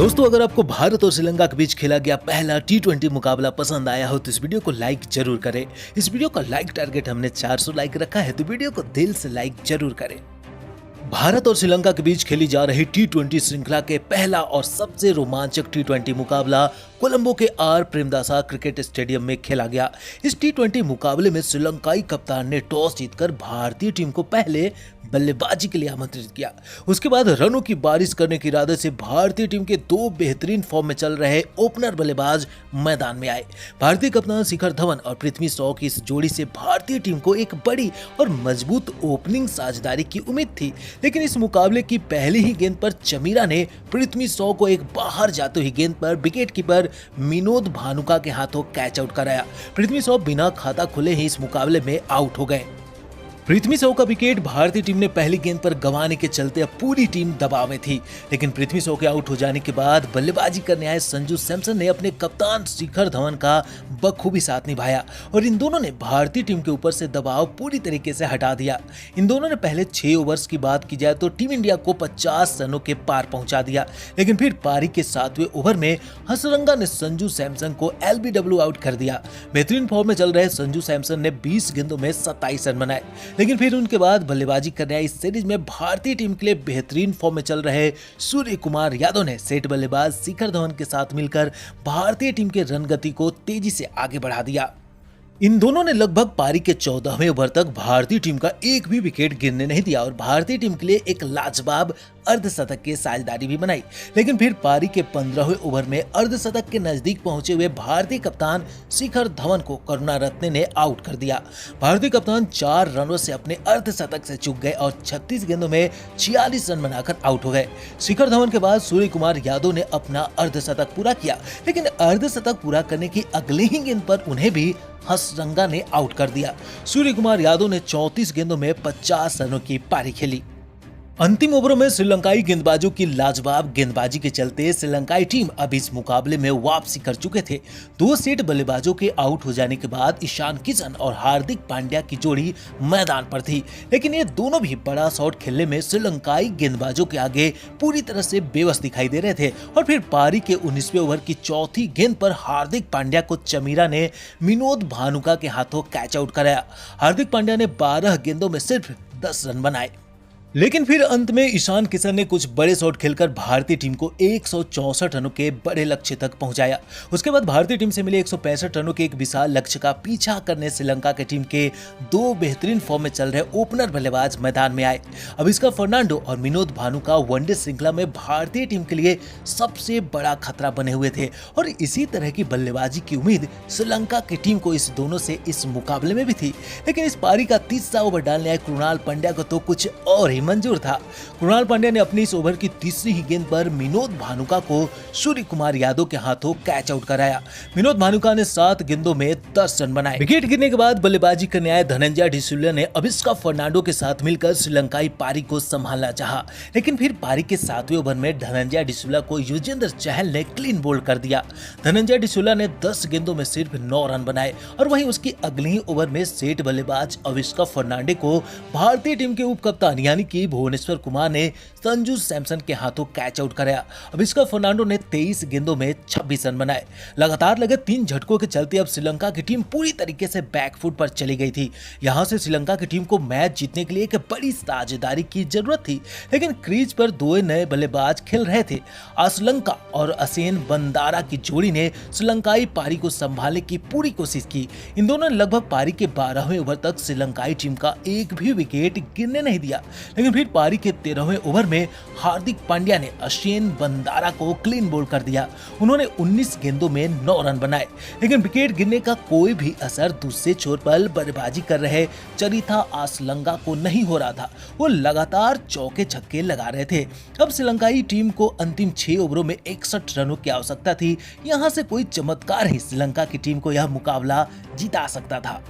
दोस्तों, अगर आपको भारत और श्रीलंका के बीच खेला गया पहला टी20 मुकाबला पसंद आया हो तो इस वीडियो को लाइक जरूर करें। इस वीडियो का लाइक टारगेट हमने 400 लाइक रखा है, तो वीडियो को दिल से लाइक जरूर करें। भारत और श्रीलंका के बीच खेली जा रही टी20 श्रृंखला के पहला और सबसे रोमांचक टी20 मुकाबला कोलंबो के आर प्रेमदासा क्रिकेट स्टेडियम में खेला गया। इस टी20 मुकाबले में श्रीलंकाई कप्तान ने टॉस जीतकर भारतीय टीम को पहले बल्लेबाजी के लिए आमंत्रित किया। उसके बाद रनों की बारिश करने के इरादे से भारतीय टीम के दो बेहतरीन फॉर्म में चल रहे ओपनर बल्लेबाज मैदान में आए। भारतीय कप्तान शिखर धवन और पृथ्वी शॉ की इस जोड़ी से भारतीय टीम को एक बड़ी और मजबूत ओपनिंग साझेदारी की उम्मीद थी, लेकिन इस मुकाबले की पहली ही गेंद पर चमीरा ने पृथ्वी शॉ को एक बाहर जाते हुई गेंद पर विकेट कीपर विनोद भानुका के हाथों कैच आउट कराया। पृथ्वी शॉ बिना खाता खुले ही इस मुकाबले में आउट हो गए। पृथ्वी शॉ का विकेट भारतीय टीम ने पहली गेंद पर गंवाने के चलते अब पूरी टीम दबाव में थी, लेकिन पृथ्वी शॉ के आउट हो जाने के बाद बल्लेबाजी करने आए संजू सैमसन ने अपने कप्तान शिखर धवन का बखूबी साथ निभाया और इन दोनों ने भारतीय टीम के ऊपर से दबाव पूरी तरीके से हटा दिया। इन दोनों ने पहले 6 ओवर्स की बात की जाए तो टीम इंडिया को 50 रनों के पार पहुंचा दिया, लेकिन फिर पारी के 7वें ओवर में हसरंगा ने संजू सैमसन को एलबीडब्ल्यू आउट कर दिया। बेहतरीन फॉर्म में चल रहे संजू सैमसन ने 20 गेंदों में 27 रन बनाए, लेकिन फिर उनके बाद बल्लेबाजी करने आई इस सीरीज में भारतीय टीम के लिए बेहतरीन फॉर्म में चल रहे सूर्य कुमार यादव ने सेट बल्लेबाज शिखर धवन के साथ मिलकर भारतीय टीम के रन गति को तेजी से आगे बढ़ा दिया। इन दोनों ने लगभग पारी के 14वें ओवर तक भारतीय टीम का एक भी विकेट गिरने नहीं दिया और भारतीय टीम के लिए एक लाजवाब अर्धशतक की साझेदारी भी बनाई, लेकिन फिर पारी के 15वें ओवर में अर्धशतक के नजदीक पहुंचे हुए भारतीय कप्तान शिखर धवन को करुणारत्ने ने आउट कर दिया। भारतीय कप्तान 4 रनों से अपने अर्धशतक से चूक गए और 36 गेंदों में 46 रन बनाकर आउट हो गए। शिखर धवन के बाद सूर्य कुमार यादव ने अपना अर्धशतक पूरा किया, लेकिन अर्धशतक पूरा करने की अगली ही गेंद पर उन्हें भी हसरंगा ने आउट कर दिया। सूर्य कुमार यादव ने 34 गेंदों में 50 रनों की पारी खेली। अंतिम ओवरों में श्रीलंकाई गेंदबाजों की लाजवाब गेंदबाजी के चलते श्रीलंकाई टीम अब इस मुकाबले में वापसी कर चुके थे। 2 सेट बल्लेबाजों के आउट हो जाने के बाद ईशान किशन और हार्दिक पांड्या की जोड़ी मैदान पर थी, लेकिन ये दोनों भी बड़ा शॉट खेलने में श्रीलंकाई गेंदबाजों के आगे पूरी तरह से बेबस दिखाई दे रहे थे और फिर पारी के 19वें ओवर की चौथी गेंद पर हार्दिक पांड्या को चमीरा ने विनोद भानुका के हाथों कैच आउट कराया। हार्दिक पांड्या ने 12 गेंदों में सिर्फ 10 रन बनाए, लेकिन फिर अंत में ईशान किशन ने कुछ बड़े शॉट खेलकर भारतीय टीम को 164 रनों के बड़े लक्ष्य तक पहुंचाया। उसके बाद भारतीय टीम से मिले 165 रनों के एक विशाल लक्ष्य का पीछा करने श्रीलंका की टीम के 2 बेहतरीन फॉर्म में चल रहे ओपनर बल्लेबाज मैदान में आए। अभिषेक फर्नांडो और विनोद भानुका वनडे श्रृंखला में भारतीय टीम के लिए सबसे बड़ा खतरा बने हुए थे और इसी तरह की बल्लेबाजी की उम्मीद श्रीलंका की टीम को इस दोनों से इस मुकाबले में भी थी, लेकिन इस पारी का तीसरा ओवर डालने आए कृणाल पंड्या को तो कुछ और मंजूर था। कृणाल पांड्या ने अपनी इस ओवर की तीसरी ही गेंद पर विनोद भानुका को सूर्य कुमार यादव के हाथों कैच आउट कराया। विनोद भानुका ने 7 गेंदों में 10 रन बनाए। विकेट गिरने के बाद बल्लेबाजी करने आए धनंजय डिसूजा ने अभिषेक फर्नांडो के साथ मिलकर श्रीलंकाई पारी को संभालना चाहा, लेकिन फिर पारी के 7वें ओवर में धनंजय डिसूजा को युजवेंद्र चहल ने क्लीन बोल्ड कर दिया। धनंजय डिसूजा ने 10 गेंदों में सिर्फ 9 रन बनाए और वहीं उसकी अगली ही ओवर में सेट बल्लेबाज अभिषेक फर्नांडो को भारतीय टीम के उप कप्तान यानी कि भुवनेश्वर कुमार ने संजू सैमसन के हाथों कैच आउट कराया। अभिषेक फर्नांडो ने 23 गेंदों में 26 रन बनाए। लगातार लगे 3 झटकों के चलते अब श्रीलंका की टीम पूरी तरीके से बैकफुट पर चली गई थी। यहां से श्रीलंका की टीम को मैच जीतने के लिए एक बड़ी साझेदारी की जरूरत थी, लेकिन क्रीज पर 2 नए बल्लेबाज खेल रहे थे। असलंका और असेन बंदारा की जोड़ी ने श्रीलंकाई पारी को संभालने की पूरी कोशिश की। इन दोनों ने लगभग पारी के 12वें ओवर तक श्रीलंकाई टीम का एक भी विकेट गिरने नहीं दिया, लेकिन फिर पारी के 13वें ओवर में हार्दिक पांड्या ने असेन बंदारा को क्लीन बोल्ड कर दिया। उन्होंने 19 गेंदों में 9 रन बनाए, लेकिन विकेट गिरने का कोई भी असर दूसरे छोर पर बल्लेबाजी कर रहे चरिता आसलंगा को नहीं हो रहा था। वो लगातार चौके छक्के लगा रहे थे। अब श्रीलंकाई टीम को अंतिम 6 ओवरों में 61 रनों की आवश्यकता थी। यहां से कोई चमत्कार ही श्रीलंका की टीम को यह मुकाबला जिता सकता था,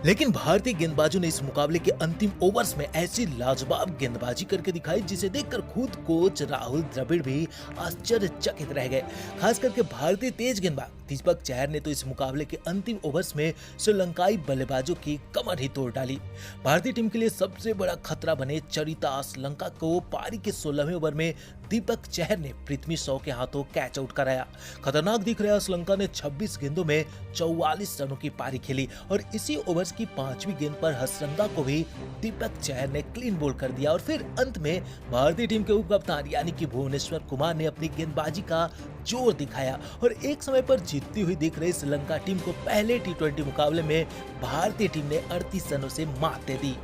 लेकिन भारतीय गेंदबाजों ने इस मुकाबले के अंतिम ओवर्स में ऐसी लाजवाब गेंदबाजी करके दिखाई जिसे देखकर खुद कोच राहुल द्रविड़ भी आश्चर्यचकित रह गए। खास करके भारतीय तेज गेंदबाज दीपक चहर ने तो इस मुकाबले के अंतिम ओवर्स में श्रीलंकाई बल्लेबाजों की कमर ही तोड़ डाली। भारतीय टीम के लिए सबसे बड़ा खतरा बने चरिता आसलंका को पारी के 16वें ओवर में दीपक चहर ने पृथ्वी शॉ के हाथों कैच आउट कराया। खतरनाक दिख रहा श्रीलंका ने 26 गेंदों में 44 रनों की पारी खेली और इसी ओवर्स की 5वीं गेंद पर हसरंगा को भी दीपक चहर ने क्लीन बोल्ड कर दिया और फिर अंत में भारतीय टीम के उप कप्तान यानी कि भुवनेश्वर कुमार ने अपनी गेंदबाजी का जोर दिखाया और एक समय पर जीतती हुई दिख रही श्रीलंका टीम को पहले टी20 मुकाबले में भारतीय टीम ने 38 रनों से मात दे दी।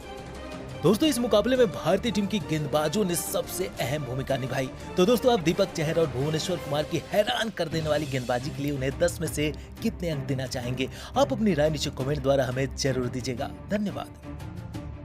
दोस्तों इस मुकाबले में भारतीय टीम की गेंदबाजों ने सबसे अहम भूमिका निभाई। तो दोस्तों आप दीपक चहर और भुवनेश्वर कुमार की हैरान कर देने वाली गेंदबाजी के लिए उन्हें 10 में से कितने अंक देना चाहेंगे? आप अपनी राय नीचे कमेंट द्वारा हमें जरूर दीजिएगा। धन्यवाद।